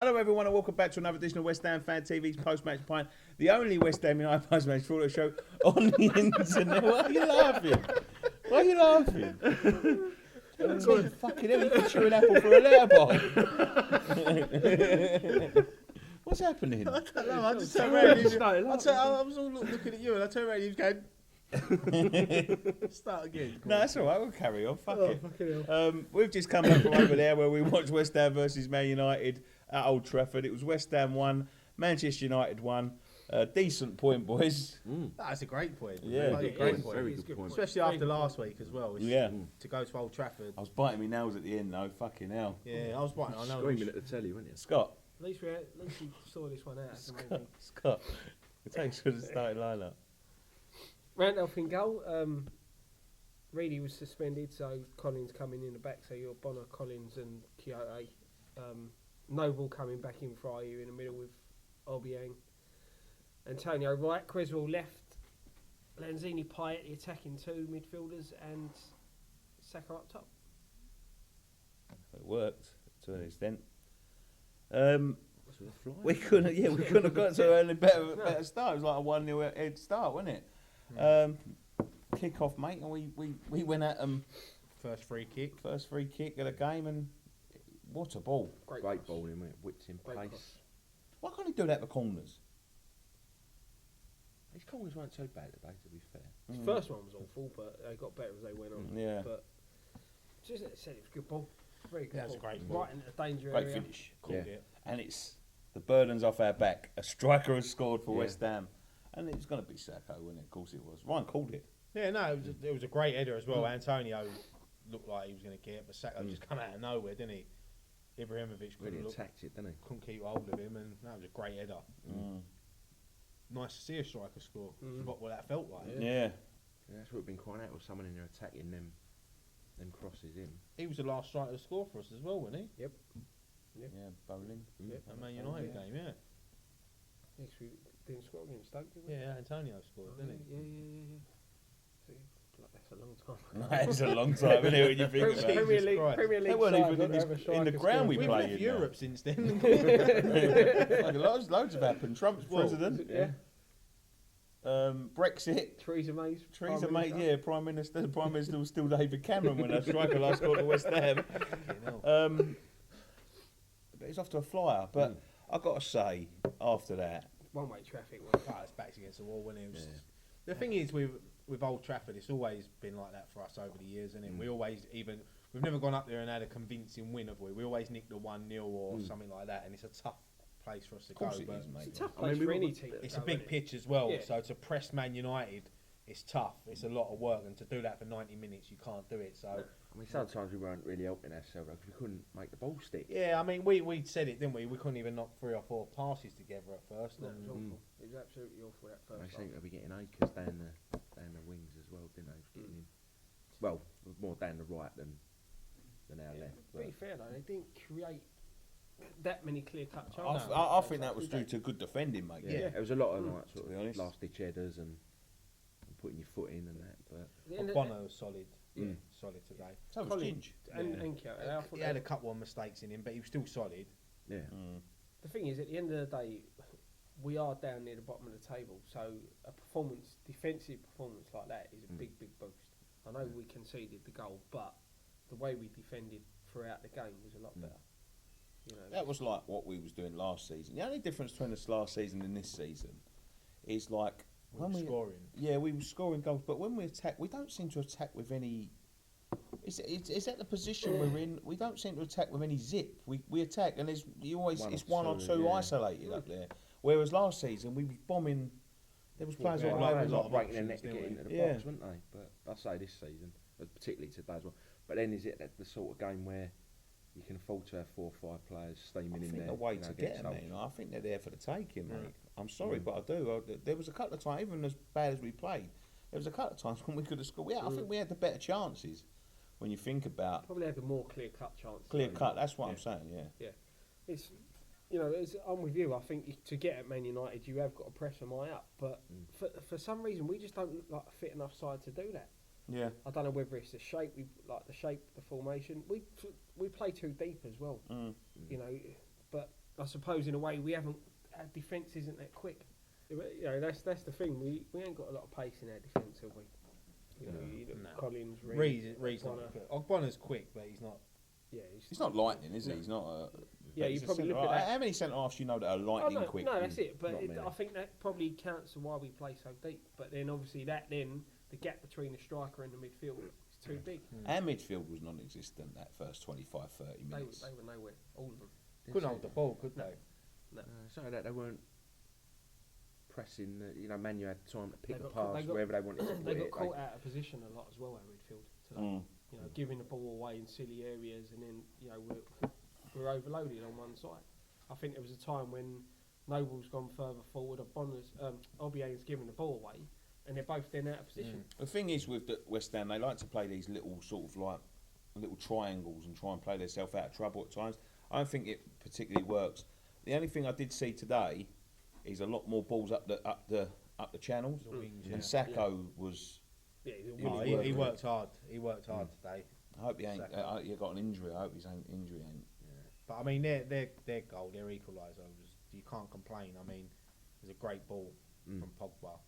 Hello everyone and welcome back to another edition of West Ham Fan TV's Post-Match Pint, the only West Ham United post-match photo show on the internet. Why are you laughing? Why are you laughing? Fucking hell, you can chew an apple for a letterbox. What's happening? I don't know, I just turned around and I was all looking at you and I turned around and he was going... Start again. No, that's all right, we'll carry on, fuck it. Fucking hell. We've just come back from over there where we watched West Ham versus Man United at Old Trafford. It was West Ham 1, Manchester United 1. Decent point, boys. That's a great point. Yeah. Like, a great point. Very good point. Especially after last week as well. Yeah. To go to Old Trafford. I was biting my nails at the end though, fucking hell. Yeah, I was biting. I know. Screaming at the telly, weren't you? Scott. At least you saw this one out. Scott. Thanks for the starting lineup. Randolph in goal. Reedy was suspended, so Collins coming in the back. So you're Bonner, Collins, and Kyoto. Noble coming back in for you in the middle with Obiang. Antonio right, Creswell left. Lanzini, Pint the attacking two midfielders, and Saka up top. It worked to an extent. We couldn't have got to a better start. It was like a 1-0 head start, wasn't it? Kick off, mate, and we went at them. First free kick of the game, and what a ball! Great ball in, mate. Whipped in Great place. cross. Why can't he do that for corners? His corners weren't so bad today, to be fair. The first one was awful, but they got better as they went on. Yeah. But just as I said, it was a good ball. Very good That's ball. a great ball. Right into the danger Great area. finish, called it. and it's the burden's off our back. A striker has scored for Yeah. West Ham, and it was going to be Saka, wasn't it? Of course it was. Ryan called it. Yeah, no, it was a great header as well. Antonio looked like he was going to get it, but Saka just come out of nowhere, didn't he? Ibrahimovic Really attacked it, didn't he? couldn't keep hold of him, and that was a great header. Nice to see a striker score. Forgot what that felt like. Yeah. That's what we've been crying out with someone in there attacking them crosses in. He was the last striker to score for us as well, wasn't he? Yep. Yeah, bowling. That Man United game, yeah. Yes, we didn't score against Stoke, did we? Yeah, Antonio scored, didn't he? Yeah. See, like, that's a long time. That's a long time, isn't it, when you think about it? Premier League, Christ. Premier League They weren't side, even not to have a in the striker ground score. we We've play left in Europe since then. Like, loads have happened. Trump's president. Yeah. Brexit. Theresa May's Theresa Prime May, Minister. yeah, Prime Minister. The Prime Minister was still David Cameron when that striker last scored at West Ham. But it's off to a flyer. But I've got to say, after that, One-way traffic. It's backs against the wall when it was. The thing is, with Old Trafford, it's always been like that for us over the years, isn't it? We always we've never gone up there and had a convincing win, have we? We always nicked the 1-0 or something like that, and it's a tough place for us to go. of course it but is, mate. It's a tough place for any team. it's a big pitch as well, Yeah. so to press Man United, it's tough. It's a lot of work, and to do that for 90 minutes, you can't do it. So. I mean, sometimes we weren't really helping ourselves because we couldn't make the ball stick. Yeah, I mean, we said it, didn't we? We couldn't even knock 3 or 4 passes together at first. No, it and- was awful. It was absolutely awful that They first seem half. to be getting acres down the wings as well, didn't they? Getting in. Well, more down the right than our left. To be fair though, they didn't create that many clear-cut I, chances. I think that was due to good defending, mate. Yeah, there was a lot of like To sort be of honest. last-ditch headers and putting your foot in and that. But At the end But of- Bono was solid. Yeah. Solid today. So was Collins Ginge. and Kyoto, I thought He had a couple of mistakes in him, but he was still solid. yeah, the thing is, at the end of the day, we are down near the bottom of the table, so a defensive performance like that is a big boost. I know we conceded the goal, but the way we defended throughout the game was a lot better. You know, That was like what we was doing last season. The only difference between this last season and this season is like when we Scoring. Yeah, we were scoring goals, but when we attack, we don't seem to attack with any. Is that the position we're in? We don't seem to attack with any zip. We attack, and it's one or two yeah. isolated up there. Whereas last season we was bombing. There was players Yeah, all like over. a lot of breaking their options, neck to didn't get we? into the Yeah. box, weren't they? But I say this season, particularly today as well. But then is it the sort of game where you can afford to have 4 or 5 players steaming I in think there? the way you know, to against get them, Hull? mate. I think they're there for the taking, mate. I'm sorry, Mm. but I do. There was a couple of times, even as bad as we played, there was a couple of times when we could have scored. Yeah, I think we had the better chances when you think about probably had the more clear-cut chances. clear cut. That's what I'm saying. Yeah. It's, you know, I'm with you. I think to get at Man United, you have got to press them high up. But for some reason, we just don't look like a fit enough side to do that. Yeah. I don't know whether it's the shape, the formation. We play too deep as well. You know, but I suppose in a way our defence isn't that quick. You know, that's the thing. We ain't got a lot of pace in our defence, have we? You know, you look at Collins, Reed's not Ogbonna. quick. Ogbonna's quick, but he's not. Yeah, He's not lightning, is he? He's not a. Yeah, you he's a probably centre- look at that. How many centre halves you know that are lightning quick? No, that's it. But Not many. I think that probably counts to why we play so deep. But then obviously the gap between the striker and the midfield is too big. Our midfield was non-existent that first 25, 30 minutes. They were nowhere. All of them. Couldn't hold the ball, could they? No. Something that they weren't pressing. Manu had time to pick They the got- pass they got- wherever they wanted to put They got it. caught out of position a lot as well, our midfield today. Mm. You know, giving the ball away in silly areas, and then we're overloaded on one side. I think there was a time when Noble's gone further forward, Obiang's given the ball away, and they're both then out of position. The thing is with the West Ham, they like to play these little sort of like little triangles and try and play themselves out of trouble at times. I don't think it particularly works. The only thing I did see today is a lot more balls up the channels, The wings, and Sacco was. Yeah, he's a Oh, really he working. worked hard. He worked hard today. I hope he ain't. Sacco. He got an injury. I hope his injury ain't. But I mean, their goal, their equaliser was. You can't complain. I mean, it was a great ball from Pogba.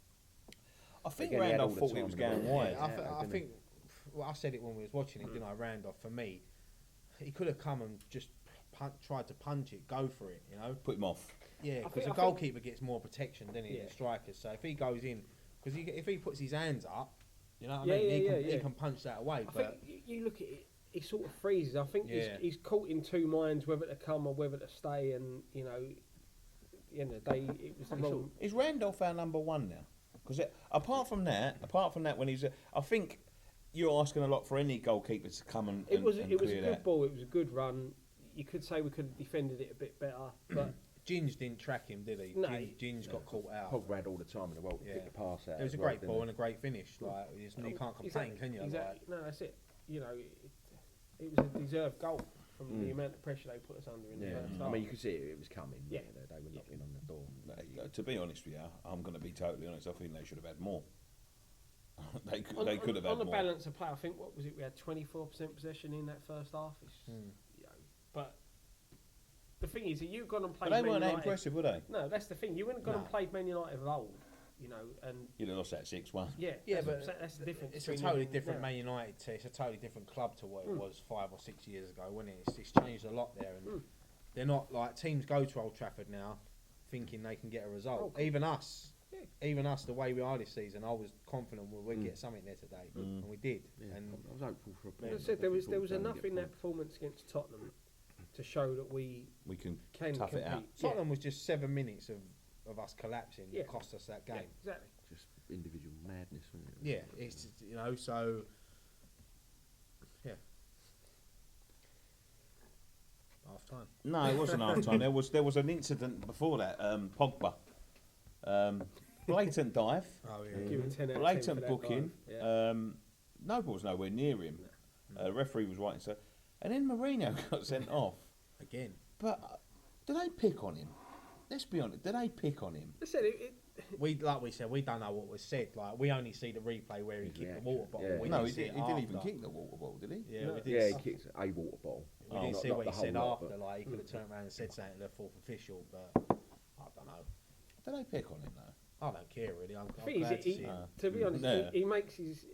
I think Again, he had all Randolph the thought it time was in the going world. wide. Yeah. I think. Well, I said it when we was watching it, didn't I? Randolph, for me, he could have come and just tried to punch it, go for it. You know. Put him off. Yeah, I because think- the I think- goalkeeper gets more protection than he Yeah. the strikers. So if he goes in, because if he puts his hands up, you know what Yeah, I mean, yeah, he yeah. can punch that away. I But think you look at it, he sort of freezes. I think Yeah. he's caught in two minds whether to come or whether to stay, and you know, at the end of the day, it was the wrong. Is Randolph our number one now? Because apart from that, when he's, I think you're asking a lot for any goalkeeper to come and It was a clear good that. ball. It was a good run. You could say we could have defended it a bit better, but Ginge didn't track him, did he? No. Ginge got caught out. Pogba had all the time in the world to Yeah. pick the pass out. It was as a well, great didn't ball he? and a great finish. Like you can't complain, can you? Exactly. No, that's it. You know, it was a deserved goal from the amount of pressure they put us under in the Yeah, first I half. mean, you could see it was coming. Yeah. They were knocking on the door. There you go. To be honest with you, I'm going to be totally honest. I think they should have had more. they could have had on the more. balance of play. I think what was it? We had 24% possession in that first half. You know, but the thing is, you've gone and But played. they Man weren't that United. impressive, were they? No, that's the thing. You wouldn't have gone and played Man United of old, you know, and You'd have lost that 6-1. yeah, Yeah, that's, but that's the difference. It's a between totally them different now. Man United. It's a totally different club to what it Mm. was 5 or 6 years ago, wasn't it? It's changed a lot there, and they're not like teams go to Old Trafford now, thinking they can get a result. Oh, cool. Even us, Yeah. the way we are this season, I was confident we'd get something there today, and we did. Yeah, And I was hopeful for a point. As I said, there was Thought enough they'd in get that performance against Tottenham to show that we We can can tough compete. it out. Yeah. Tottenham was just 7 minutes of us collapsing Yeah. that cost us that Yeah, game. exactly. just individual madness, wasn't it? Yeah, it's so. Half time. No, it wasn't half time. There was an incident before that. Pogba, blatant dive, Oh Give it 10 out of 10 for blatant that booking. dive. Yeah. Noble was nowhere near him. Referee was writing so, and then Mourinho got sent off. Again. But did they pick on him? Let's be honest. Did they pick on him? I said Like we said, we don't know what was said. Like we only see the replay where he His kicked the reaction, water bottle. yeah. We No, didn't he see it didn't even after. kick the water ball, did he? Yeah, No. we did. Yeah, he kicked a water ball. We didn't Not- see not what the he whole said lot, after. but- Like he could have turned around and said something to the fourth official, but I don't know. Did they pick on him though? I don't care really. I'm thing is, glad to see he, him. to be honest, Yeah. he makes his.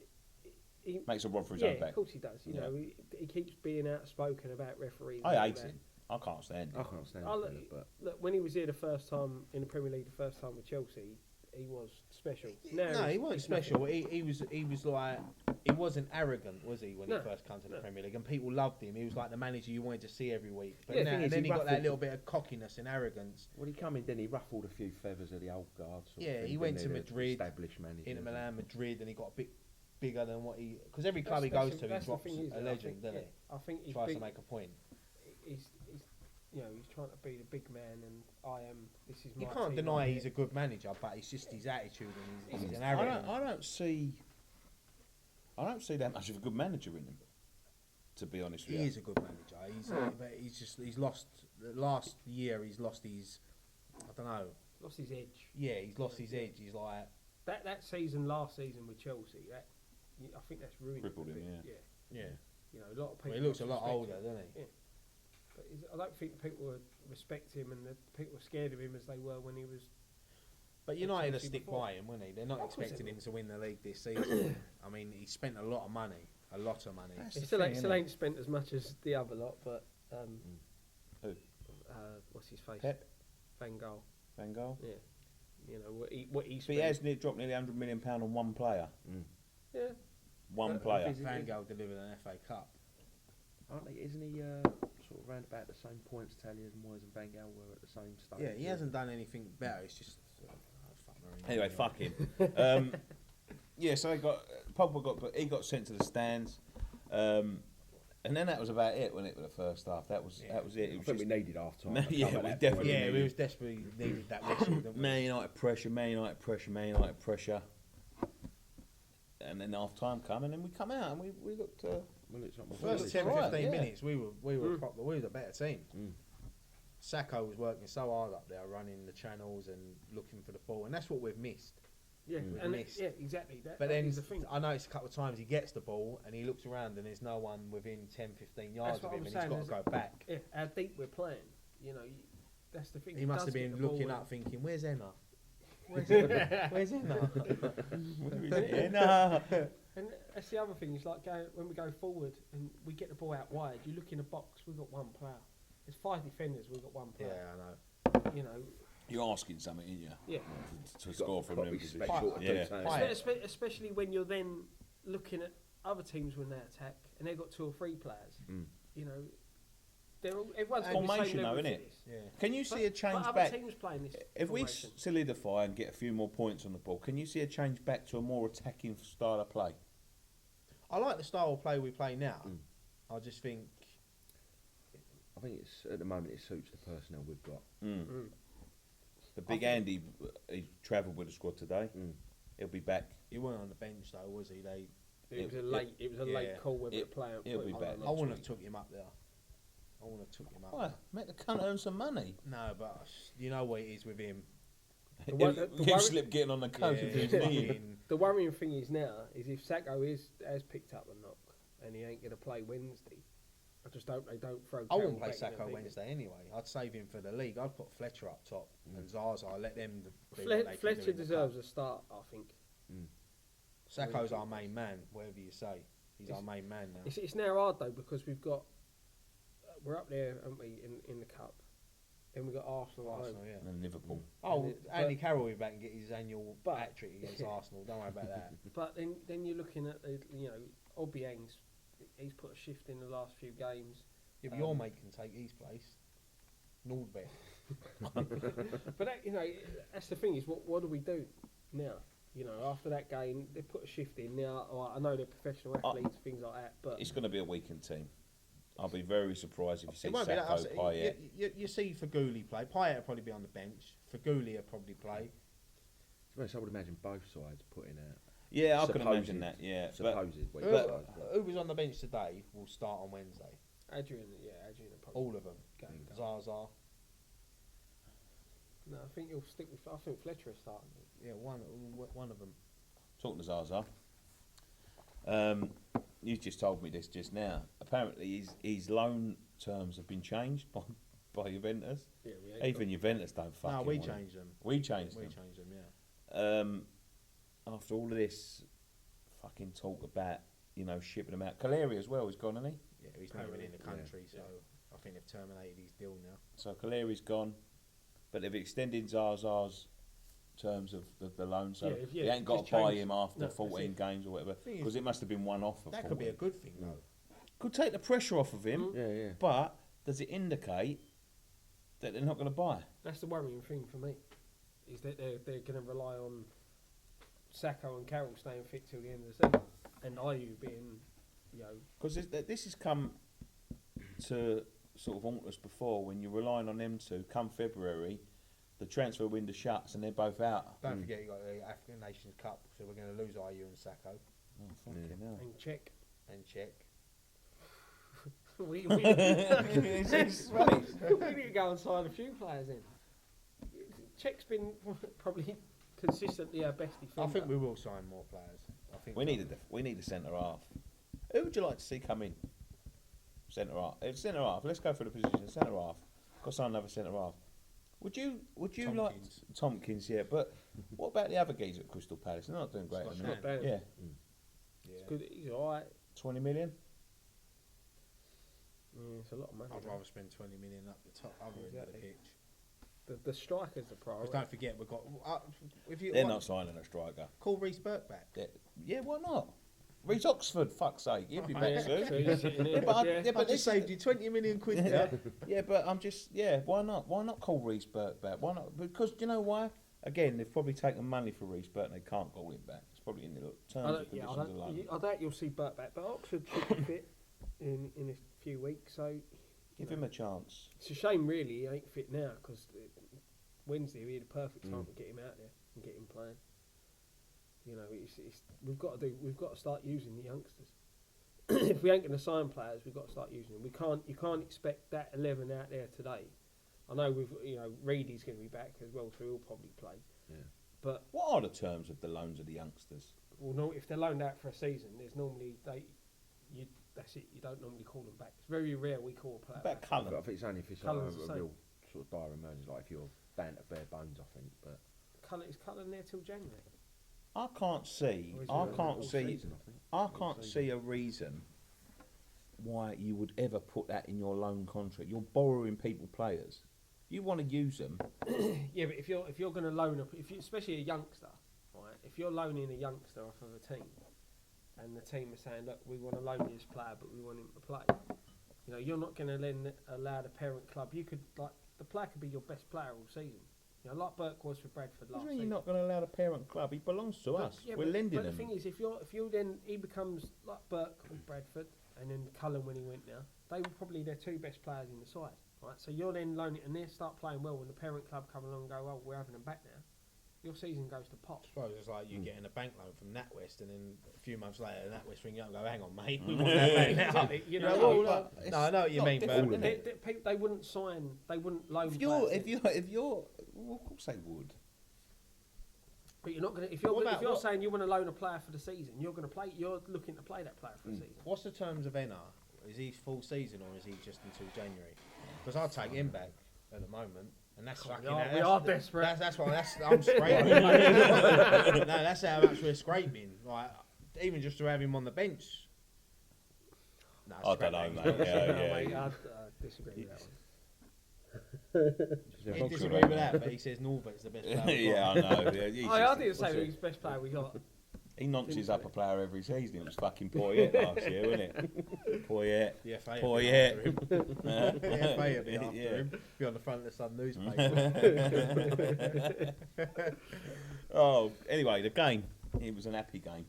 He, Makes a run for his yeah, own back. of course he does. You Yeah. know, he keeps being outspoken about referees. I and hate all that. him. I can't stand I him. can't stand I'll- it, but Look, when he was here the first time in the Premier League, the first time with Chelsea, he was special. Now No, he he's- wasn't he's special. nothing. He was like he wasn't arrogant, was he, when No, he first came to the no. Premier League? And people loved him. He was like the manager you wanted to see every week. But Yeah, the now, thing and is, then he he got that ruffled- little bit of cockiness and arrogance. when he come in, then he ruffled a few feathers of the old guard. Sort of Yeah, thing, he went didn't to the Madrid, established manager. Inter Milan, Madrid, and he got a bit bigger than what he. Because every That's- club he that's goes the- to, he that's the drops thing is, a I legend, think, doesn't yeah, I think he? he's Tries big, to make a point. he's you know, he's trying to be the big man, and I am. This is my You can't team, deny I'm he's a here. good manager, but it's just his attitude and he's an I arrogant. don't see that much of a good manager in him. To be honest with He you. is a good manager. But he's lost. The last year he's lost his. I don't know. Lost his edge. Yeah, he's lost his edge. He's like. That season, last season with Chelsea, I think that's ruined Crippled a him, bit. yeah. Yeah. You know, a lot of people. Well, he looks a lot respect older, him. doesn't he? Yeah. But I don't think people would respect him, and the people were scared of him as they were when he was. But United will Chelsea stick before. by him, won't he? They're not Of course they expecting him will. to win the league this season. I mean, he spent a lot of money. That's He the still, thing, still innit? ain't spent as much as the other lot, but Who? What's his face? Pep? Van Gaal. Van Gaal. Yeah, you know what he But spent. he has dropped nearly £100 million on one player. Yeah, One But player. if he's- Van Gaal delivered an FA Cup. Isn't he sort of round about the same points tally as Moyes and Van Gaal were at the same stage? Yeah, he hasn't done anything better. It's just fuck Mourinho. Anyway, fuck him. Yeah, so they got Pogba he got sent to the stands, and then that was about it, wasn't it? For the first half, that was it. It I was think just we needed half time. Yeah, we definitely Yeah, needed we was desperately needed that whistle, didn't we? Man United pressure, Man United pressure, Man United pressure. And then half time come, and then we come out and we looked. Well, it's not my First fault. 10, Right, 15 yeah. minutes, we were proper. We was a better team. Sacco was working so hard up there, running the channels and looking for the ball, and that's what we've missed. yeah, We've and missed. yeah, exactly. That, But that then is the thing. I noticed a couple of times he gets the ball and he looks around and there's no one within 10, 15 yards what of him, I'm and saying, he's got to go back. Yeah, how deep we're playing. You know, that's the thing. He must does have get been the ball looking in. up, thinking, "Where's Emma? Where's Emma? Where's Emma?" And that's the other thing. It's like when we go forward and we get the ball out wide. You look in the box. We've got one player. There's 5 defenders. We've got one Yeah, player. I know. You know. You're asking something, aren't you? Yeah. To score from them positions. special. I Yeah. don't say. Quiet. Especially when you're then looking at other teams when they attack and they've got 2 or 3 players. You know, everyone's got the Formation same though, level innit? for this. Yeah. Can you see a change but back? other teams playing this. If we formation. solidify and get a few more points on the ball, can you see a change back to a more attacking style of play? I like the style of play we play now. I just think I think it's at the moment it suits the personnel we've got. The big Andy, he travelled with the squad today. He'll be back. he wasn't on the bench though, was he? It was a late yeah. call whether to play. Or He'll put be him back on. next I wouldn't have week. took him up there. I wouldn't have took him up. Why? Make the cunt earn some money. No, but you know what it is with him. He'll slip getting on the coach Yeah, if he's fucking- The worrying thing is now is if Sacco has picked up a knock and he ain't going to play Wednesday. I just hope they don't throw. I wouldn't Carroll play back in Sacco the Wednesday anyway. I'd save him for the league. I'd put Fletcher up top and Zaza. I'd let them do what they can do Fletcher in the deserves cup. a start, I think. Sacco's our main man, whatever you say. He's our main man now. It's now hard though because we've got we're up there, aren't we, in the cup? Then we've got Arsenal at home. Arsenal, yeah. And Liverpool. Oh, And it- Andy but- Carroll will be back and get his annual But- hat trick against Arsenal. Don't worry about that. But then you're looking at Obiang's. He's put a shift in the last few games. If your mate can take his place, Nordberg. But that's the thing is what do we do now? You know, after that game, they put a shift in. Now, I know they're professional athletes, things like that, but It's going to be a weakened team. I'll be very surprised if you see It won't be that. Sacco, Payet. You see Faguli play. Payet will probably be on the bench. Faguli will probably play. To be honest, I would imagine both sides putting out. Yeah, I can Supposed- imagine that. Yeah, but Supposed weak Who, sides, but who was on the bench today will start on Wednesday. Adrian will probably All of them. go. Zaza. No, I think you'll stick with. I think Fletcher is starting. Yeah, one of them. talking to Zaza, you just told me this just now. Apparently, his loan terms have been changed by Juventus. Yeah, we ain't Even Juventus don't fucking No, we want him. changed them. We changed We them. changed them, yeah. After all of this fucking talk about, shipping them out. Caleri as well, he's gone, hasn't he? Yeah, he's not even in the Yeah. country, so I think they've terminated his deal now. So Caleri's gone, but they've extended Zaza's terms of the loan, so Yeah, they ain't got just to buy change- him after no, that's 14 it. games or whatever, Thing is, because it must have been one off. That could be a good thing, though. Could take the pressure off of him, yeah, yeah. but does it indicate that they're not going to buy? That's the worrying thing for me, is that they're going to rely on Sacco and Carroll staying fit till the end of the season, and Ayew being, Because this has come to sort of haunt us before when you're relying on them to come February, the transfer window shuts and they're both out. Don't forget you got the African Nations Cup, so we're going to lose Ayew and Sacco Oh, fucking hell. and check. and Czech. we It's his face. we need to go and sign a few players in. Czech's been probably consistently our best defender. I think we will sign more players. I think We need a centre half. Who would you like to see come in? Centre half. Centre half. Let's go for the position. Centre half. Got some another centre half. Would you like Tompkins? Yeah, but what about the other geezer at Crystal Palace? They're not doing great. Scott At the minute. Not bad. Yeah, It's good. He's alright. 20 million. Yeah, it's a lot of money. I'd though. rather spend 20 million up the top other end of the Exactly. pitch. The striker's the priority. Because don't forget, we've got. If you They're not signing a striker. call Reece Burke back. Yeah, why not? Reece Oxford, fuck's sake, he'd be Oh, better yeah. soon. So he's sitting there, Yeah, but yeah. I just saved you 20 million quid there. Yeah, but I'm just why not? Why not call Reece Burke back? Why not? Because do you know why? Again, they've probably taken money for Reece Burke and they can't call him back. It's probably in the terms and conditions alone. I doubt you'll see Burt back, but Oxford should be fit in a few weeks. So Give him a chance. it's a shame, really, he ain't fit now because Wednesday would be the perfect time to get him out there and get him playing. You know, we've got to start using the youngsters. If we ain't going to sign players, we've got to start using them. You can't expect that 11 out there today. I know Reedy's going to be back as well, so he'll probably play. Yeah. But What are the terms of the loans of the youngsters? well, no, if they're loaned out for a season, there's normally that's it. You don't normally call them back. It's very rare we call a player About back. Cullen. But I think it's only if it's like Cullen's the a same. real sort of dire emergency, like if you're down to bare bones, I think. But Is Cullen there till January? I can't see. Or is I it can't all see. season, I think. I can't see a reason why you would ever put that in your loan contract. You're borrowing people players. You want to use them. Yeah, but if you're going to loan especially a youngster, right? If you're loaning a youngster off of a team, and the team is saying, look, we want to loan you this player, but we want him to play. You know, you're not going to then allow the parent club. You could the player could be your best player all season. You know, like Burke was for Bradford What last do you mean season. you're not going to allow the parent club? He belongs to us. Yeah, We're lending but him. the thing is, if you then he becomes like Burke with Bradford, and then Cullen when he went now, they were probably their two best players in the side, right? So you're then loaning, and they start playing well when the parent club come along and go, oh, we're having them back now. Your season goes to pot. I suppose it's like you getting a bank loan from NatWest, and then a few months later, NatWest ring you up and go, "Hang on, mate, we want that bank now." Exactly. You know, No, well, but No, I know what you not mean, different, but innit? they wouldn't sign. They wouldn't loan. If players. you're, well, of course they would. But you're not going to. If What you're about- if you're what- saying you want to loan a player for the season, you're going to play. You're looking to play that player for the season. what's the terms of NR? Is he full season or is he just until January? Because I'll take him back at the moment, and that's fucking. We are desperate. That's why I'm scraping. No, that's how much we're scraping. Like even just to have him on the bench. No, I don't know, mate. Yeah, No, yeah. mate, I disagree with that one. He disagree with that, but he says Norbert's the best player. we've Yeah, got. I know. Yeah, he's I just- didn't say what's he's the best player we got. he nonches up a player every season. It was fucking Poyet last year, wasn't it? Poyet. The FA Poor, would be yeah. after him. The FA would be after Yeah. him. Be on the front of the Sun newspaper. Oh, anyway, the game. It was an happy game.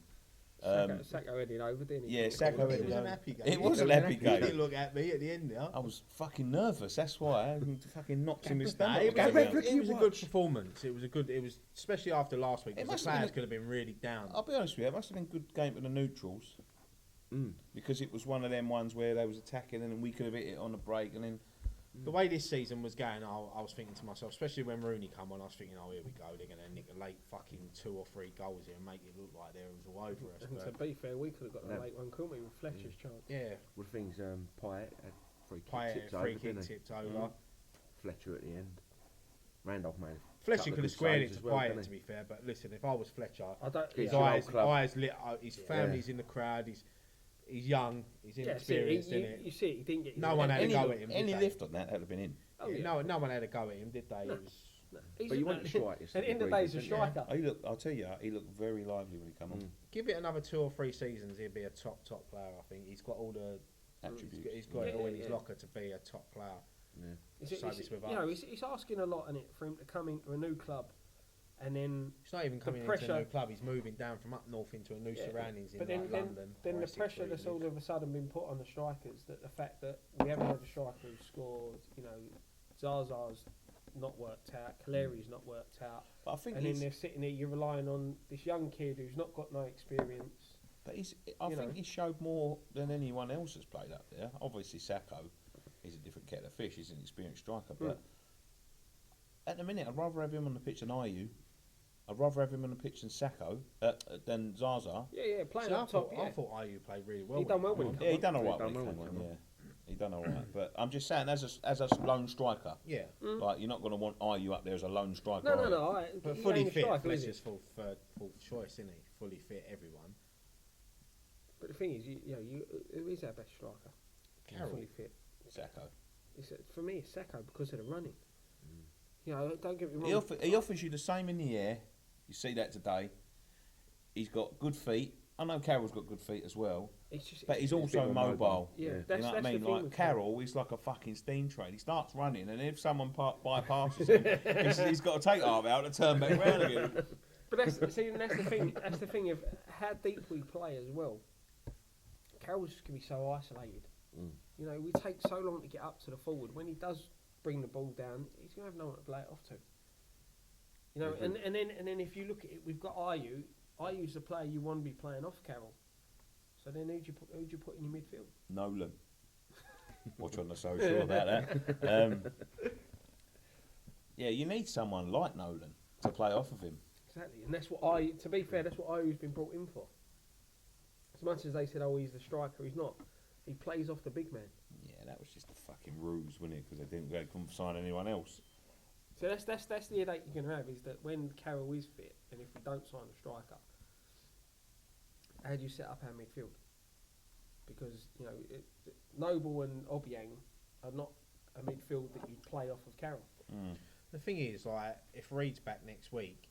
Sacco headed over, didn't he? Yeah, Sacco It headed was over. an happy game. It was an happy He game. didn't look at me at the end now. I was fucking nervous. That's why I fucking knocked him in his Nah, stomach. it was, going round. it was a good performance. It was especially after last week. It Because must the have players been could have been really down. I'll be honest with you. It must have been a good game for the neutrals because it was one of them ones where they was attacking and then we could have hit it on a break and then. The way this season was going, I was thinking to myself, especially when Rooney come on, I was thinking, oh, here we go. They're going to nick a late fucking 2 or 3 goals here and make it look like there was all over us. And to But be fair, we could have got a No. late one, couldn't we, with Fletcher's chance? yeah, With things, Pyatt had free kick Payet, tips free over, kick didn't he? tipped over. Fletcher at the end. Randolph made. Fletcher couple of could have good squared saves it as to well, Payet, didn't to he? be fair. But listen, if I was Fletcher, I don't. His Yeah. old club. eyes lit up. His family's in the crowd. He's young. He's Yeah, see, inexperienced in it. you see, he didn't get. No one had a Any, go at him. any did they? lift on that would have been in. Oh, yeah. No one had a go at him, did they? No. It was, No, he's But you a- want the strikers. At the end of the day, he's a striker. I'll tell you, he looked very lively when he came on. give it another 2 or 3 seasons, he'll be a top player. I think he's got all the Attributes. He's got it Yeah, all in his yeah. locker to be a top player. It's, So this with you know, us. it's asking a lot in it for him to come into a new club, and then He's not even coming into pressure- a new club. He's moving down from up north into a new Yeah, surroundings in but like then London. then or the Essex, pressure where he that's all lives. of a sudden been put on the strikers, that the fact that we haven't had a striker who scored, you know, Zaza's not worked out, Caleri's not worked out, But I think and then he's, they're sitting there, you're relying on this young kid who's not got no experience. but I you think know. he showed more than anyone else has played up there. Obviously, Sacco is a different kettle of fish. He's an experienced striker, but at the minute, I'd rather have him on the pitch than Ayew. I'd rather have him on the pitch than Sacco than Zaza. Yeah, playing See, up top. I Yeah. thought Ayew played really well. He when done well came when on. he Yeah, he done all He right. done when he well came when on, he yeah. came He done all right. But I'm just saying, as a lone striker, Yeah. like you're not going to want Ayew up there as a lone striker. No, are no, you? no. But he fully ain't a fit, striker, is he? Fletcher's fourth choice, isn't he? Fully fit, everyone. But the thing is, who is our best striker? Carroll. Fully fit. Sacco. For me, it's Sacco because of the running. You know, don't get me wrong. He offers you the same in the air. You see that today. He's got good feet. I know Carroll's got good feet as well, but he's also bit more mobile. mobile. Yeah, Yeah. that's, You know what I that's mean? the thing Like with Carroll, he's like a fucking steam train. He starts running, and if someone bypasses him, he's got to take half out and turn back round again. But that's the thing. That's the thing of how deep we play as well. Carroll's just gonna be so isolated. You know, we take so long to get up to the forward. When he does bring the ball down, he's gonna have no one to play it off to. You know, and then if you look at it, we've got Ayew. Ayew's the player you want to be playing off Carroll. So then who'd you put in your midfield? Nolan. Watch on the social about that. Yeah, you need someone like Nolan to play off of him. Exactly, and that's what to be fair, that's what Ayew's been brought in for. As much as they said, oh, he's the striker, he's not. He plays off the big man. Yeah, that was just a fucking ruse, wasn't it? Because they couldn't sign anyone else. So that's the headache you're going to have, is that when Carroll is fit, and if we don't sign a striker, how do you set up our midfield? Because, you know, Noble and Obiang are not a midfield that you play off of Carroll. The thing is, like, if Reed's back next week,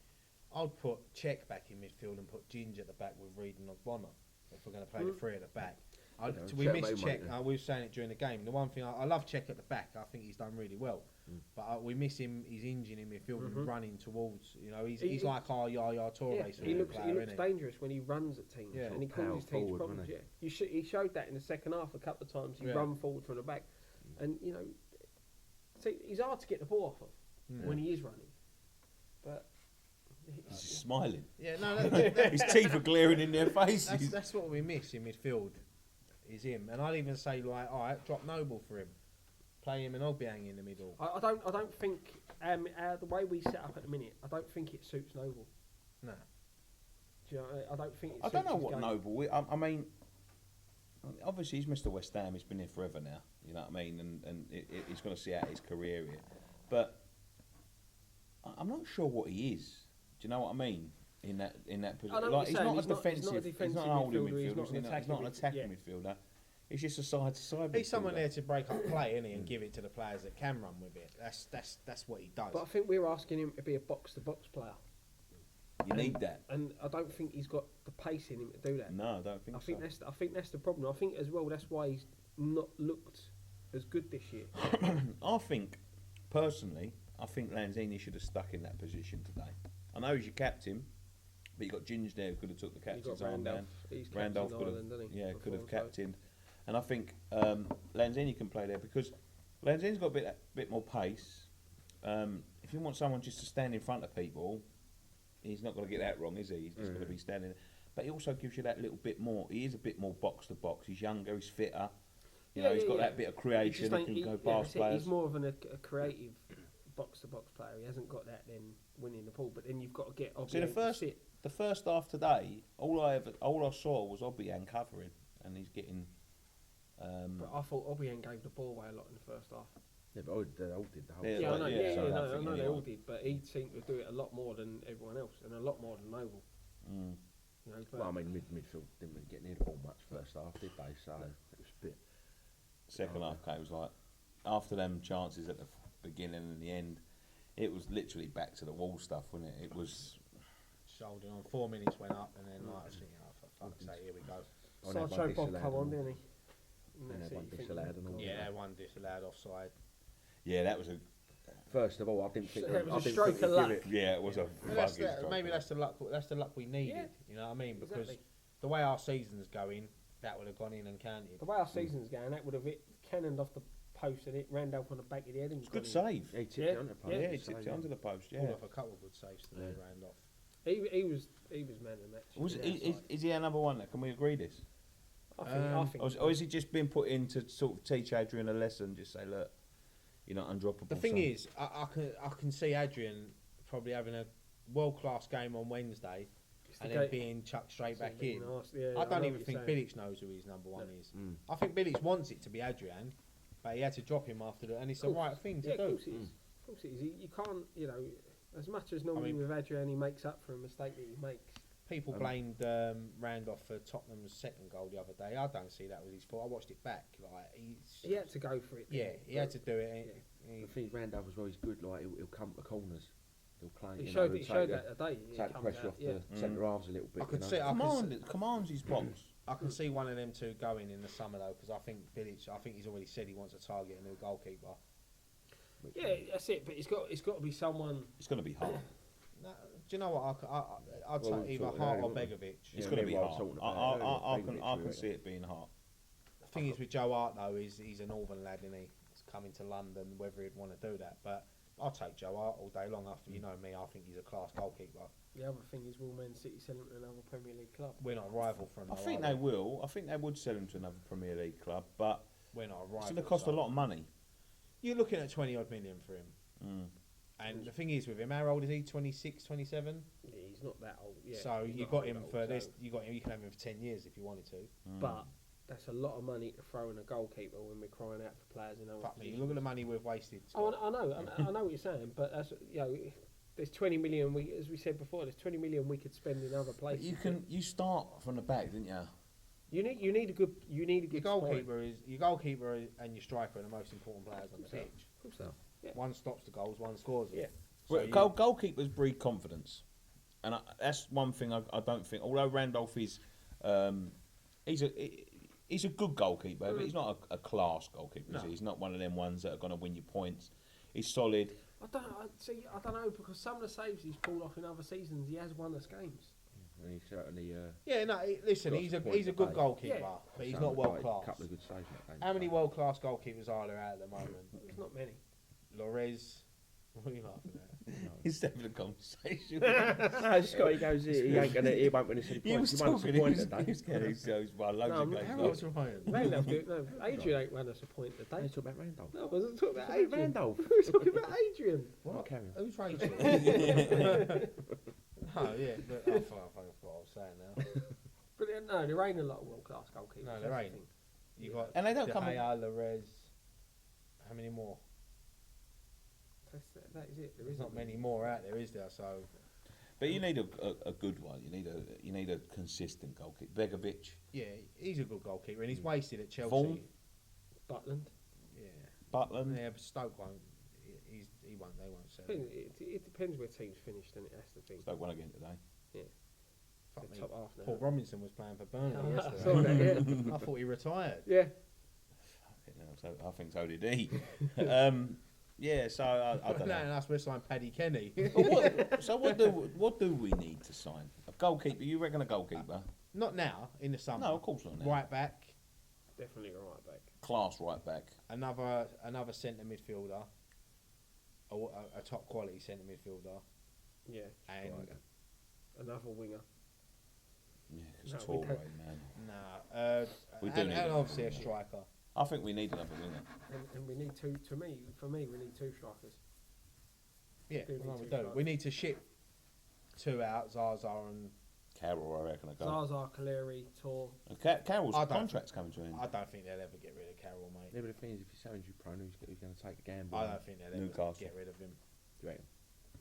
I'd put Czech back in midfield and put Ginge at the back with Reed and Ogbonna if we're going to play the three at the back. We Czech missed mate, Czech. yeah. We were saying it during the game. The one thing I love Czech at the back. I think he's done really well. But we miss him. His engine in midfield and running towards. You know, he's like our Yaya Toure Yeah, sort he of looks player, isn't he? dangerous when he runs at teams, Yeah. and he Power causes teams forward, problems. wasn't Yeah, he showed that in the second half a couple of times. He run forward from the back, and you know, see, he's hard to get the ball off of when he is running. But He's just smiling. Yeah, no, His teeth are glaring in their faces. that's what we miss in midfield. Is him, and I'd even say like, all right, drop Noble for him, play him and Obiang in the middle. I don't think the way we set up at the minute, I don't think it suits Noble. No. Do you know, I don't think. I don't know suits his what game. Noble. I mean, obviously he's Mr. West Ham. He's been here forever now. You know what I mean? And he's going to see out his career here. But I'm not sure what he is. Do you know what I mean? In that position, know what like you're he's saying. not a defensive. He's not an holding midfielder, he's midfielder. He's not an attacking midfielder. He's just a side to side. He's someone there to break up play, isn't he, and give it to the players that can run with it. That's what he does. But I think we're asking him to be a box-to-box player, You need that. and I don't think he's got the pace in him to do that. No, I don't think I so. think that's the problem. I think as well that's why he's not looked as good this year. I think, personally, Lanzini should have stuck in that position today. I know he's your captain, but you got Ginge there who could have took the captain's arm down. He's Randolph captain could Ireland, have, isn't he? yeah, could have Before, so- captained. And I think Lanzini can play there because Lanzini's got a bit more pace. If you want someone just to stand in front of people, he's not going to get that wrong, is he? He's just going to be standing. But he also gives you that little bit more. He is a bit more box to box. He's younger. He's fitter. You know, he's got that bit of creation. He can go past players. He's more of a creative box-to-box player. He hasn't got that then winning the ball. But then you've got to get Obiang See, the first half today, all I saw was Obiang covering, and he's getting. But I thought Obiang gave the ball away a lot in the first half. Yeah, but they all did the whole Yeah, time. Yeah, I know. yeah, so I I know think they anyway. all did, but he seemed to do it a lot more than everyone else, and a lot more than Noble. You know, but Well, I mean, midfield didn't really get near the ball much first half, did they? So it was a bit. Second half came, it was like after them chances at the beginning and the end, it was literally back to the wall stuff, wasn't it? It was. Shoulder on 4 minutes went up, and then like I was thinking, oh for fuck's sake, here we go. Sideshow Bob come on, didn't he? And that's had it, one you think, disallowed and all. Yeah, one disallowed offside. Yeah, that was a. First of all, I didn't think. So that was I a didn't stroke think of they'd give luck. it- Yeah, it was a. Well, maybe that's the luck. That's the luck we needed. Yeah, You know what I mean? Because exactly. the way our season's going, that would have gone in and counted. The way our season's going, that would have hit cannoned off the post and it Randolph on the back of the head. And Good gone in. save. Yeah, he tipped Yeah, it under the post. Yeah, he so, tipped it under the post. Yeah. Pulled off a couple of good saves today, Yeah. Randolph. He was man of the match. Was on it, the is, outside. is he our number one? Can we agree this? I think. Or has he just been put in to sort of teach Adrian a lesson? Just say, look, you're not undroppable. The thing son. is, I can see Adrian probably having a world class game on Wednesday It's the and then gate- being chucked straight it's back a bit in. nasty, yeah, I know don't even what think you're saying. Bilic knows who his number one is. Mm. I think Bilic wants it to be Adrian, but he had to drop him after that, and it's the Course. right thing to Yeah, do. of course it is. Of course it is. You can't, as much as normally mean- with Adrian, he makes up for a mistake that he makes. People blamed Randolph for Tottenham's second goal the other day. I don't see that was his fault. I watched it back. Like He had to go for it. yeah, he had to do it. I think Randolph as well. He's good. Like he'll come to corners. He'll play. He you showed, know, he he'll showed take that today. He take the comes pressure out, off the centre halves a little bit. I could you see. know. Commands his box. I can see one of them two going in the summer though, because I think Bilic. I think he's already said he wants to target a new goalkeeper. Yeah, that's it. But it's got to be someone. It's going to be hard. No, do you know what? I'd Well, take either sort of Hart earlier, or wasn't Begovic. It's Yeah, going to me be and Rob hard. talking about it earlier, I Begovic, can really. see it being hard. The thing is with Joe Hart though is he's a northern lad and he's coming to London. Whether he'd want to do that, but I'll take Joe Hart all day long. After you know me, I think he's a class goalkeeper. The other thing is, will Man City sell him to another Premier League club? We're not a rival for him. I though, think are they we? will. I think they would sell him to another Premier League club, but We're not a rival. it's going to cost a lot of money. You're looking at 20 odd million for him. Mm. And the thing is with him, how old is he? 26, 27? Yeah, he's not that old. Yeah, so he's you not got old him old, for so- this. You got him. You can have him for 10 years if you wanted to. But that's a lot of money to throw in a goalkeeper when we're crying out for players in other Fuck me. positions. Look at the money we've wasted. Oh, Scott. I know, I know what you're saying, but that's there's 20 million. As we said before, there's 20 million we could spend in other But places. you start from the back, didn't you? You need a good Your spine. goalkeeper and your striker are the most important players on the so. pitch. Of course so. Yeah. One stops the goals, one scores them. Yeah. So Well, goalkeepers breed confidence, and that's one thing I don't think. Although Randolph is, he's a good goalkeeper, but he's not a class goalkeeper. No. Is he? He's not one of them ones that are going to win you points. He's solid. I don't know because some of the saves he's pulled off in other seasons, he has won us games. And he's certainly. Yeah, no. Listen, Got he's some a points to good pay. goalkeeper, Yeah. but he's Some not of the world guys- class. Couple of good saves in that game. How many world class goalkeepers are there at the moment? There's not many. Lorez. What are you laughing at? He's having a conversation. No, Scott, he goes, he ain't gonna, he won't win us any He was points. He won't talking. us a point He today. was won loads No, of I'm- games. How though. else Ryan? Randolph, no, Adrian ain't won us a point They today. talk about Randolph. No, I wasn't talking about Adrian. Randolph. We were talking about Adrian. What? Carry on. Who's Rachel? Oh yeah, but I forgot what I was saying now. But no, there ain't a lot of world class goalkeepers. No, that's there the ain't. thing. You got And they don't De come. Gea, Lorez. How many more? That is it. There There's isn't not many more out there, is there? So But you need a good one. You need a consistent goalkeeper. Begovic, yeah, he's a good goalkeeper, and he's wasted at Chelsea. Vaughan? Butland. Yeah, Butland. yeah, but Stoke won't. He won't. They won't sell him. It depends where teams finished, and that's the thing. Stoke won again today. Fuck The me. top half now. Paul Robinson was playing for Burnley I yesterday. saw that, yeah. I thought he retired. Yeah. I think so did he. Yeah, so I don't And know. us, we're signed Paddy Kenny. So what do we need to sign? A goalkeeper? You reckon a goalkeeper? Not now, in the summer. No, of course not. Now. Right back, Definitely a right back. Class right back. another centre midfielder, a top quality centre midfielder, Yeah. and Another winger. Yeah, No, because we Torre, don't. man. we do need and a obviously a winger. striker. I think we need another winger. And we need two. For me, we need two strikers. Yeah, Do well, need we two do. strikers. We need to ship two out, Zaza and Carroll, I reckon. Zaza, Kaleri, Tor. Carroll's I don't- contract's coming to an end. I don't think they'll ever get rid of Carroll, mate. Yeah, but the thing is, if he's so injury prone, who's going to take a gamble? I don't think they'll ever Newcastle. get rid of him. Do you reckon?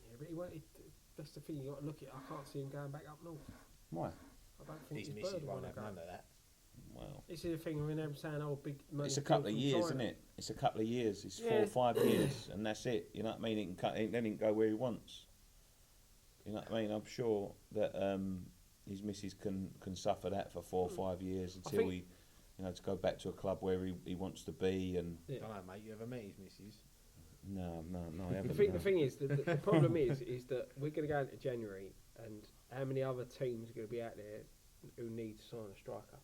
Yeah, but he won't. That's the thing. You got to look at. I can't see him going back up north. Why? I don't think His his missus bird won't wanna have go. none of that. Well, This is the thing. When they're saying, "Oh, big money." it's a couple of from years, China. isn't it? It's a couple of years. It's 4 Yeah. or 5 years, and that's it. You know what I mean? He can cut. Then he can go where he wants. You know what I mean? I'm sure that his missus can suffer that for 4 or 5 years until think- he, to go back to a club where he wants to be. And Yeah. Don't know, mate. You ever met his missus? no, I The haven't. thing, no. the thing is, the problem is that we're going to go into January, and how many other teams are going to be out there who need to sign a striker?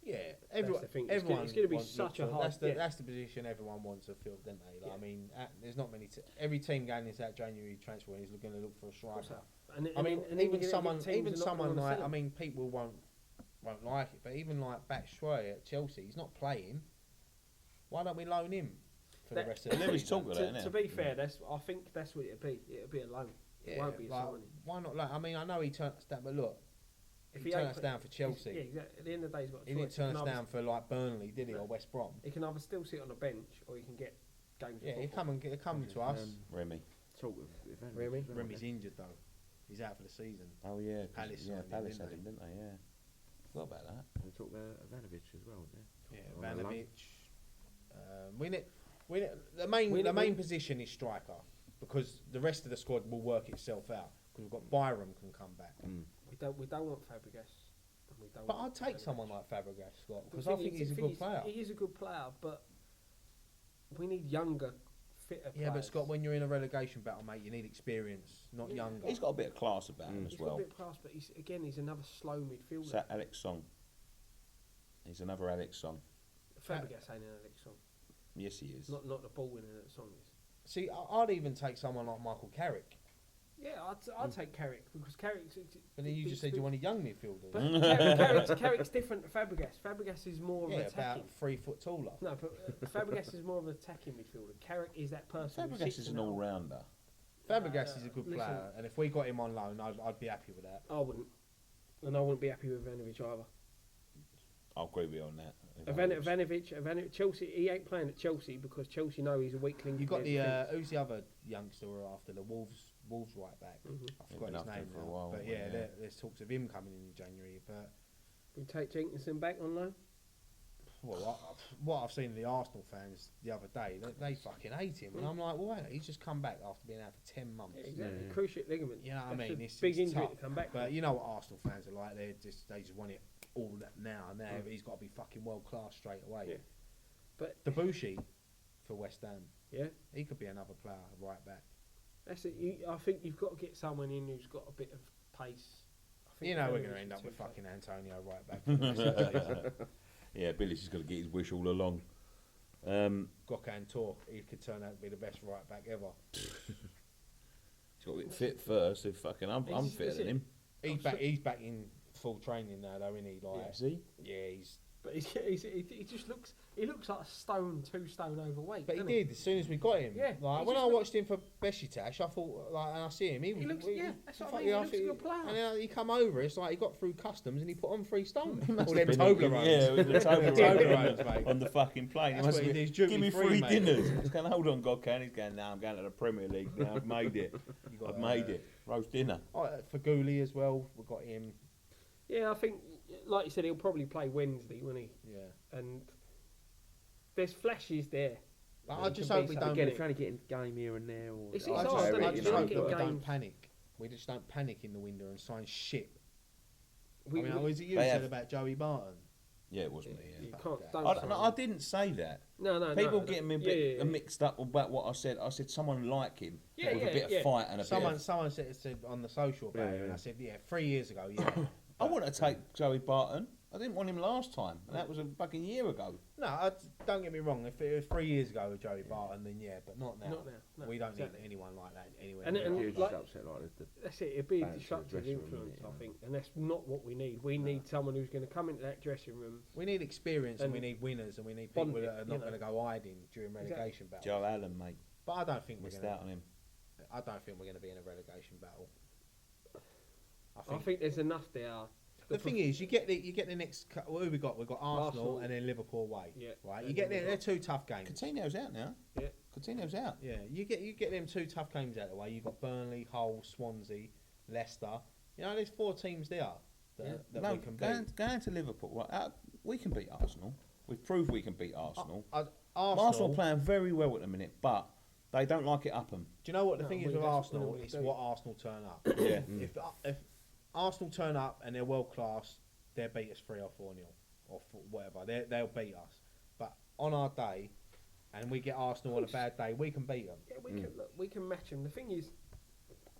Yeah, everyone. the thing. It's Everyone. gonna- it's gonna be wants- such looks a for- hard- That's the yeah. that's the position everyone wants to fill, don't they? Like, Yeah. I mean, there's not many. Every team going into that January transfer is going to look for a striker. So, and I mean, and then even you're gonna get teams who are not gonna wanna like, sell I him. mean, people won't like it, but even like Batshuayi at Chelsea, he's not playing. Why don't we loan him for That- the rest of the There is season? talk of that, to isn't be fair, I think that's what it'll be. It'll be a loan. It Yeah, won't be a like, signing. why not? Like, I mean, I know he turns that, but look, He turned us down for Chelsea. Yeah, exactly. At the end of the day, he's got a He choice. didn't turn us can down for like Burnley, did he, No. or West Brom? He can either still sit on the bench or he can get games. Yeah, of he football. come to us. Remy. Talk with Ivanovic Remy? as well, Remy's don't injured though. He's out for the season. Oh yeah, Palace yeah, signed him, Palace didn't had him, didn't they? Yeah, forgot about that. they? They talk about Ivanovic as well, didn't they? Yeah, On the loan. Ivanovic. The main position is striker because the rest of the squad will work itself out. Because we've got Byram can come back. We don't want Fabregas. And we don't But want I'd take Ivanovic. someone like Fabregas, Scott, The because I thing think is- he's a the thing good is, player. He is a good player, but we need younger, fitter Yeah, but players. Scott, when you're in a relegation battle, mate, you need experience, not Yeah. younger. He's got a bit of class about him He's as got well. a bit of class, but he's another slow midfielder. So Alex Song. He's another Alex Song. Fabregas ain't an Alex Song. Yes, he is. Not the ball winner that Song is. See, I'd even take someone like Michael Carrick. Yeah, I'd take Carrick because Carrick's. But then you just said you want a young midfielder. But Carrick's different to Fabregas. Fabregas is more of Yeah, an attacking. about 3 foot taller. No, but Fabregas is more of an attacking midfielder. Carrick is that person. who Fabregas sits is in an that- all-rounder. Fabregas is a good listen. player, and if we got him on loan, I'd be happy with that. I wouldn't, and I wouldn't be happy with Ivanovic either. I'll agree with you on that. Ivanovic, Chelsea. He ain't playing at Chelsea because Chelsea know he's a weakling. You got in their defence. who's the other youngster we're after? The Wolves right back. Mhm. I He's forgot been his after name him for a now. while, But but yeah, yeah. there's talks of him coming in January. But We take Jenkinson back on loan. what I've seen the Arsenal fans the other day, they fucking hate him, and I'm like, well, wait, he's just come back after being out for 10 months. Yeah, exactly. Yeah. Cruciate ligament. You know what I That's mean? a It's big injury tough. to come back. But from. you know what Arsenal fans are like? They just want it all now and there. Mm. He's got to be fucking world class straight away. Yeah. But Debussy for West Ham, yeah, he could be another player right back. that's it. I think you've got to get someone in who's got a bit of pace. I think You know we're Ivanovic going to is end up too with fast. fucking Antonio right back. For the rest of the season. Yeah, Billy's just got to get his wish all along. Gokhan Talk, he could turn out to be the best right back ever. He's got to get fit first. If fucking I'm He's- fitter is than it? him. He's back in full training now, though, isn't he? Like, Is he? yeah, he's. But he just looks. He looks like a 2 stone overweight. But he doesn't did as soon as we got him. Yeah, Like he when just I look- watched him for Besiktas, I thought, like, and I see him, he was. looks- yeah, that's what I fucking- mean, he looks a think- good player. And then he come over. It's like he got through customs and he put on 3 stone. He must All have them been Toblerones. Yeah, with the Toblerones, Toblerones mate. on the fucking plane. He That's must what have he been, did, duty give me free, 3 mate. dinners. He's going, hold on, Godcan. He's going, no, I'm going to the Premier League now. I've made it. You got, I've made it. Roast dinner. For Gooley as well, we got him. Yeah, I think, like you said, he'll probably play Wednesday, won't he? Yeah. And there's flashes there. Like, Yeah, I he just can hope be we so don't. Again, get if you're only getting game here and there, or It's I hard, just, isn't it? I You just don't hope get that we don't games. panic. We just don't panic in the window and sign shit. We, I mean, we- was it you They said have- about Joey Barton? Yeah, it was me. you Yeah. Fuck can't. that. Don't I, sign no, I him. didn't say that. No. People get me a bit yeah. mixed up about what I said. I said someone like him Yeah, with yeah, a bit yeah. of fight and a Someone bit. said on the social about Yeah, it, and yeah. I said, yeah, 3 years ago, yeah. I want to take Joey Barton. I didn't want him last time, and that was a fucking year ago. No, don't get me wrong. If it was 3 years ago with Joey Barton, then yeah, but not now. Not now. No, We don't exactly. need anyone like that anywhere. And- near and us. you're like- just upset like the That's it. It'd be a Fancy disruptive dressing room, influence, innit, I yeah. think, and that's not what we need. We need someone who's going to come into that dressing room. We need experience and we And need winners and we need people bond it, that are you not know. going to go hiding during Exactly. relegation battles. Joe Allen, mate, But I don't think we're missed going out on him. I don't think we're going to be in a relegation battle. I think there's enough there. the thing is, you get the next. Who have we got? We've got Arsenal and then Liverpool away. Yeah. Right. And You get then they're we've 2 tough games. Coutinho's out now. Yeah. Coutinho's out. Yeah. You get them 2 tough games out of the way. You've got Burnley, Hull, Swansea, Leicester. You know, there's 4 teams there that No, we can going, beat. going to Liverpool. Right, we can beat Arsenal. We've proved we can beat Arsenal. Arsenal. Arsenal playing very well at the minute, but they don't like it up 'em. Do you know what the No, thing is well, with that's Arsenal? what we It's do. what Arsenal turn up. Yeah. If Arsenal turn up and they're world class, they'll beat us 3 or 4-0 or whatever. They'll beat us. But on our day, and we get Arsenal on a bad day, we can beat them. Yeah, we can match them. The thing is,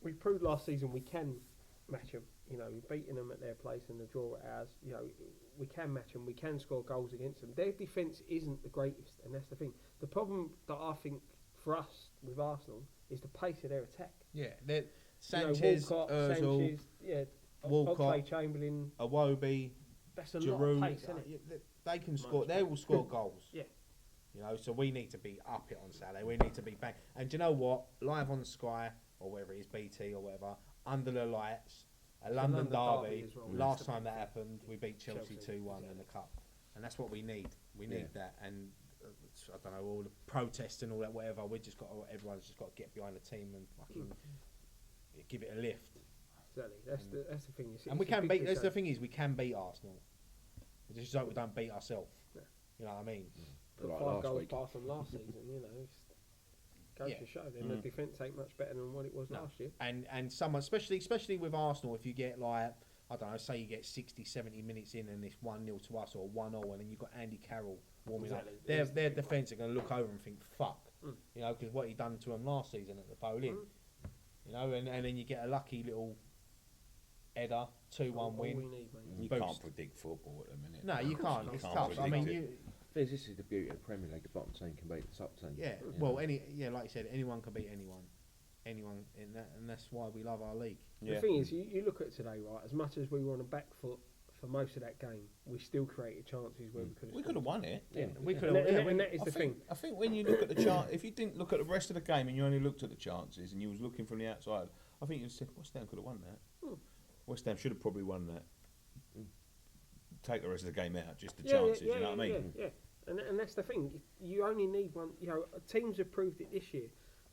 we proved last season we can match them. You know, beating them at their place and the draw at ours. You know, we can match them. We can score goals against them. Their defence isn't the greatest, and that's the thing. The problem that I think for us with Arsenal is the pace of their attack. Yeah, Sanchez, Sanchez, Ozil, Walcott, Oxlade-Chamberlain. Awobi, That's a lot Giroud. of pace, isn't it? They can score. They will score goals. Yeah. You know, so we need to be up it on Saturday. We need to be bang. And do you know what? Live on Sky or wherever it is, BT or whatever, under the lights, A London derby. as well. Last That's the time that big happened, we beat Chelsea Chelsea, 2-1 in the exactly. cup, and that's what we need. We need Yeah. that, and I don't know, all the protests and all that, whatever. Everyone's just got to get behind the team and fucking give it a lift. Exactly. That's the thing. And we can beat. That's the thing is, we can beat Arsenal. It's just like we don't beat ourselves. Yeah. You know what I mean? Put Like 5 last goals week. past them last season. You know, it's goes Yeah. to show. Then the defence ain't much better than what it was No. last year. And someone, especially with Arsenal, if you get like, I don't know, say you get 60, 70 minutes in and it's 1-0 to us or 1-0, and then you've got Andy Carroll warming Exactly. up, There's their the big defence are going to look over and think, fuck. Mm. You know, because what he done to them last season at the Bowling. You know, and then you get a lucky little header, 2-1 All win. we need, mate. You Boost. can't predict football at the minute. No, you can't. You It's can't tough. I predict mean, it. This is the beauty of the Premier League. The bottom team can beat the top team. yeah. You Well, know. like you said, anyone can beat anyone in that, and that's why we love our league. Yeah. The thing is, you look at today, right? As much as we were on a back foot for most of that game, we still created chances where we could have. We could have won it. Yeah, we could And, have. that- and that is the thing. I think when you look at the chance, if you didn't look at the rest of the game and you only looked at the chances and you was looking from the outside, I think you'd say West Ham could have won that. West Ham should have probably won that. Take the rest of the game out, just the chances. You know what I mean? Yeah. And that's the thing. You only need one. You know, teams have proved it this year.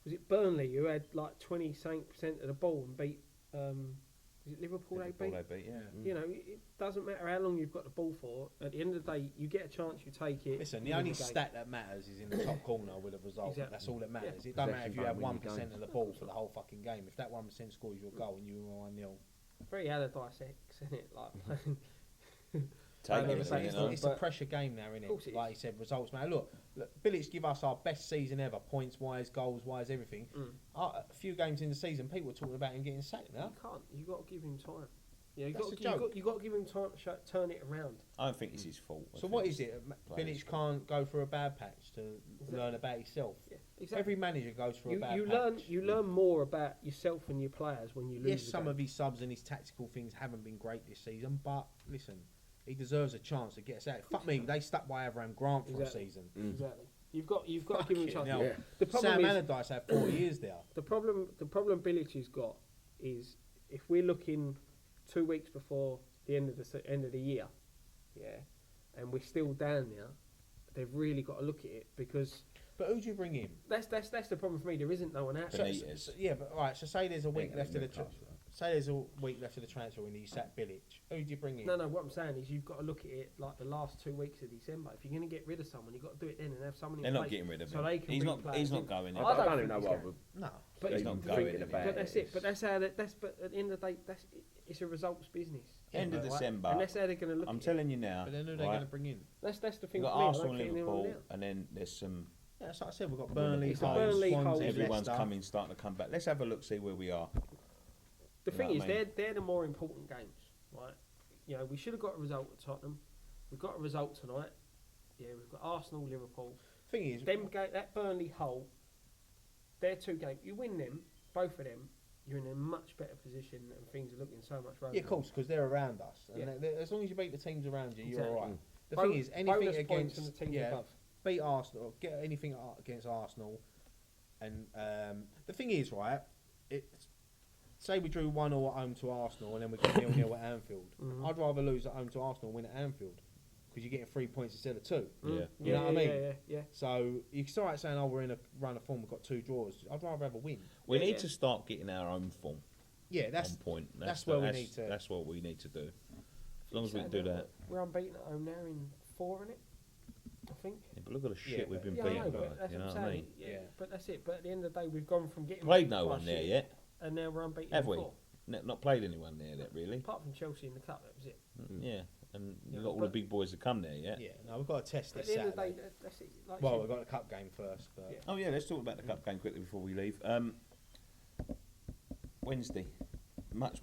Was it Burnley who had like 20% of the ball and beat? Was it Liverpool? They beat. Yeah. You know, it doesn't matter how long you've got the ball for. At the end of the day, you get a chance, you take it. Listen, you the win only game. stat that matters is in the top corner with a result. Exactly. That's all that matters. Yeah. It doesn't matter if you have Possession don't win 1% the of the ball for the whole fucking game. If that 1% scores you a goal and you win 1-0, Very Allardyce isn't it? Like, Take never it, say you it's know. not- it's a But- pressure game now, isn't Of course it? it Like is. he said, results matter. Look, Bilic give us our best season ever, points wise, goals wise, everything. A few games in the season, people were talking about him getting sacked now. you can't. You got to give him time. You know, you That's got a joke. you got to give him time to turn it around. I don't think it's his fault. I So think what it's is it? players' Bilic can't go for a bad patch to learn about himself. Yeah, exactly. Every manager goes for a bad you patch. learn more about yourself and your players when you lose. Yes, a some game. of his subs and his tactical things haven't been great this season, but listen, he deserves a chance to get us out. Fuck me, they stuck by Abraham Grant for Exactly. a season. Exactly. You've got to give him a chance. Fucking hell. Yeah. The problem Sam is Allardyce had 4 years there. the problem Bilic has got is if we're looking 2 weeks before the end of the year, yeah, and we're still down there, they've really got to look at it because But who do you bring in? that's the problem for me. There isn't no one out. So, there. Benitez. yeah, but all right. So say there's a week Yeah, left of the Newcastle. say there's a week left of the transfer window. You sack Bilic. Who do you bring in? No, what I'm saying is you've got to look at it like the last 2 weeks of December. If you're going to get rid of someone, you've got to do it then and have someone in They're not place getting rid of so him. they can He's bring not. players He's in. not going. I I don't don't think even know he's what. going. No. But He's even not going thinking anywhere. about But that's it. is- But that's how. But at the end of the day, it's a results business. End of right. December. And that's how they're going to look. I'm at telling you now. But then who are they right, going to bring in? it. That's the thing. You've got for me, I Arsenal, don't think anyone Liverpool, will. and then there's some. Yeah, that's like I said. We've got Burnley, It's a Hull, Burnley, Swansea, Hull, Everyone's Leicester. coming, starting to come back. Let's have a look, see where we are. The You thing know is, what I mean? they're the more important games, right? You know, we should have got a result at Tottenham. We've got a result tonight. Yeah, we've got Arsenal, Liverpool. Thing is, That Burnley, Hull. They're 2 games. You win them, both of them. You're in a much better position, and things are looking so much rosier. yeah, of course, because they're around us. And Yeah. as long as you beat the teams around you, you're Exactly. all right. The Bon- thing is, anything bonus points against from the teams yeah, above. beat Arsenal, get anything against Arsenal, and the thing is, right? It's say we drew 1-0 at home to Arsenal, and then we get 0-0 at Anfield. Mhm. I'd rather lose at home to Arsenal and win at Anfield because you're getting 3 points instead of 2. Yeah. You know what I mean? Yeah. So you can start saying, "Oh, we're in a run of form. We've got 2 draws." I'd rather have a win. We Yeah, need yeah. to start getting our own form Yeah, that's on point. that's where we need to- That's what we need to do. As long as we can Saying do that. We're unbeaten at home now in 4, innit? I think. Yeah, but look at the shit Yeah, we've but- been Yeah, I know, beaten but by. that's You know what what I'm I saying. mean? Yeah, Yeah. but that's it. But at the end of the day, we've gone from getting Played beaten no by one there shit, yet, and now we're unbeaten. have in we? 4. Not played anyone there yet, really. Apart from Chelsea in the cup, that was it. Yeah, and Yeah, not all the but- big boys have come there yet. yeah. No, we've got to test But at this the end of the Saturday. day, that's it. Like Well, you we've got the cup game first, but Yeah. Oh yeah, let's talk about the cup game quickly before we leave. Wednesday, much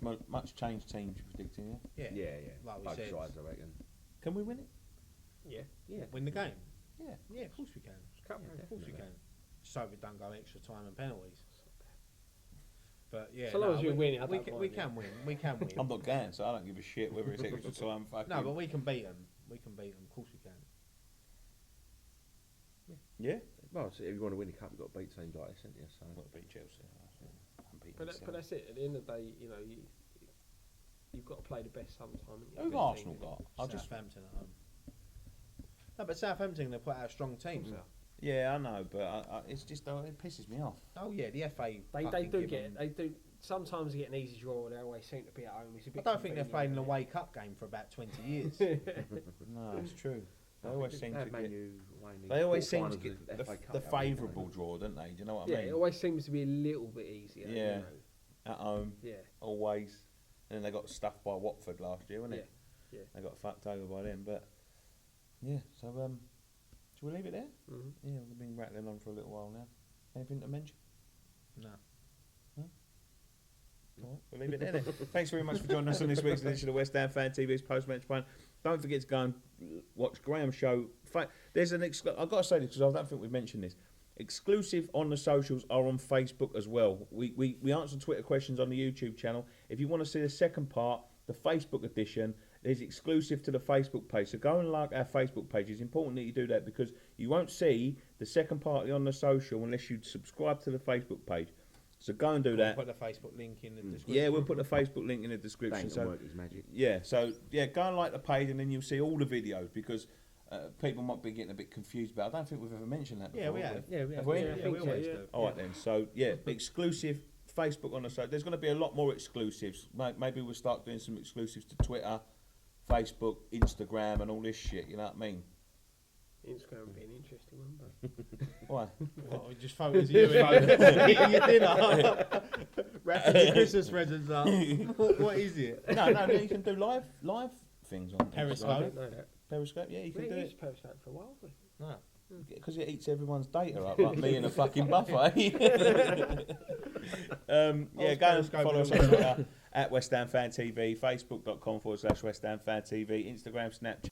changed teams you're predicting. Yeah, yeah, Yeah. Like we Both said. sides, I reckon. can we win it? yeah. Yeah, win the game. Yeah. Yeah, of course we can. Cup Yeah, game. Of course we Definitely. can. So we don't go extra time and penalties. But yeah, So long as you win, I we don't can, mind, we yeah. can win. We can win. I'm not going, so I don't give a shit whether it's extra time. Fucking. No, but we can beat them. We can beat them. Of course we can. yeah, Well, so if you want to win a cup, you've got to beat teams like this, haven't you? So I'm going to beat Chelsea. I'm beating But Chelsea. that's it. At the end of the day, you know, you've got to play the best sometime. haven't you? Who've Best Arsenal team, got? I just Southampton at home. No, but Southampton, they put out a strong team. innit? So. yeah, I know, but it's just it pisses me off. Oh yeah, the FA. They fucking do give get them- they do sometimes they get an easy draw. They always seem to be at home. It's a I bit don't think they've played an convenient, away cup game for about 20 years. No, it's true. They always seem to Man get. U away in the They always seem to quarterfinals get of the FA Cup, the haven't they? favourable draw, don't they? Do you know what I Yeah, mean? it always seems to be a little bit easier. Yeah. You know? At home, Yeah. always. And then they got stuffed by Watford last year, wasn't it? Yeah. They got fucked over by them, but yeah. So shall we leave it there? Mm-hmm. Yeah, we've been rattling on for a little while now. Anything to mention? No. All right, we'll leave it there then. Thanks very much for joining us on this week's edition of West Ham Fan TV's Post-Match Pint. Don't forget to go and watch Graham's show. There's an I've got to say this because I don't think we've mentioned this. Exclusive on the socials are on Facebook as well. We answer Twitter questions on the YouTube channel. If you want to see the second part, the Facebook edition, there's exclusive to the Facebook page. So go and like our Facebook page. It's important that you do that because you won't see the second part on the social unless you subscribe to the Facebook page. So go and do that. Put the Facebook link in the description. Yeah, we'll put the Facebook link in the description. Bank So and work his magic. yeah, so yeah, go and like the page and then you'll see all the videos because people might be getting a bit confused about. I don't think we've ever mentioned that before. Yeah, we have. Yeah, we Have have. we? Yeah, I Yeah, think we so, always yeah. do. All right then. So yeah, exclusive Facebook on the site. There's going to be a lot more exclusives. Maybe we'll start doing some exclusives to Twitter, Facebook, Instagram, and all this shit. You know what I mean? Instagram would be an interesting one, but Why? What, just photos of you eating your dinner, wrapping your Christmas presents up. What is it? No, you can do live things on I Periscope. don't know that. Periscope. Yeah, you We can do used it Periscope for a while. No. because it eats everyone's data up, like me in a fucking buffet. Yeah, go and follow us on Twitter at West Ham Fan TV, Facebook.com/West Ham Fan TV, Instagram, Snapchat.